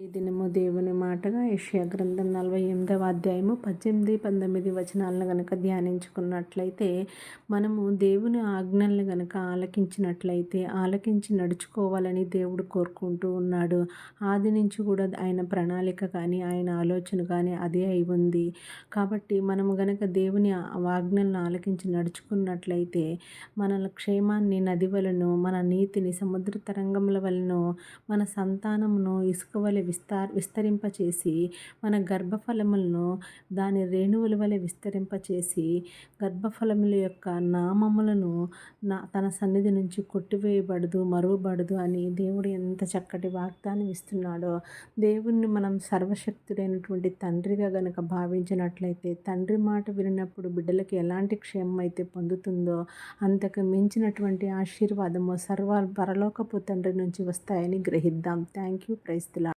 ఈ దినము దేవుని మాటగా యెషయా గ్రంథం 48వ అధ్యాయము 18, 19 వచనాలను గనక ధ్యానించుకున్నట్లయితే, మనము దేవుని ఆజ్ఞలను గనక ఆలకించి నడుచుకోవాలని దేవుడు కోరుకుంటూ ఉన్నాడు. ఆది నుంచి కూడా ఆయన ప్రణాళిక కానీ ఆయన ఆలోచన కానీ అదే అయి ఉంది. కాబట్టి మనము గనక దేవుని ఆజ్ఞలను ఆలకించి నడుచుకున్నట్లయితే మన క్షేమాన్ని నది వలెను, మన నీతిని సముద్ర తరంగముల వలెను, మన సంతానమును ఇసుక వలె విస్తరింపచేసి, మన గర్భఫలములను దాని రేణువుల వలె విస్తరింపచేసి, గర్భఫలముల యొక్క నామములను తన సన్నిధి నుంచి కొట్టివేయబడదు, మరువబడదు అని దేవుడు ఎంత చక్కటి వాగ్దానం ఇస్తున్నాడో. దేవుణ్ణి మనం సర్వశక్తుడైనటువంటి తండ్రిగా గనక భావించినట్లయితే, తండ్రి మాట వినినప్పుడు బిడ్డలకి ఎలాంటి క్షేమం అయితే పొందుతుందో అంతకు మించినటువంటి ఆశీర్వాదము పరలోకపు తండ్రి నుంచి వస్తాయని గ్రహిద్దాం. Thank you. Praise the lord.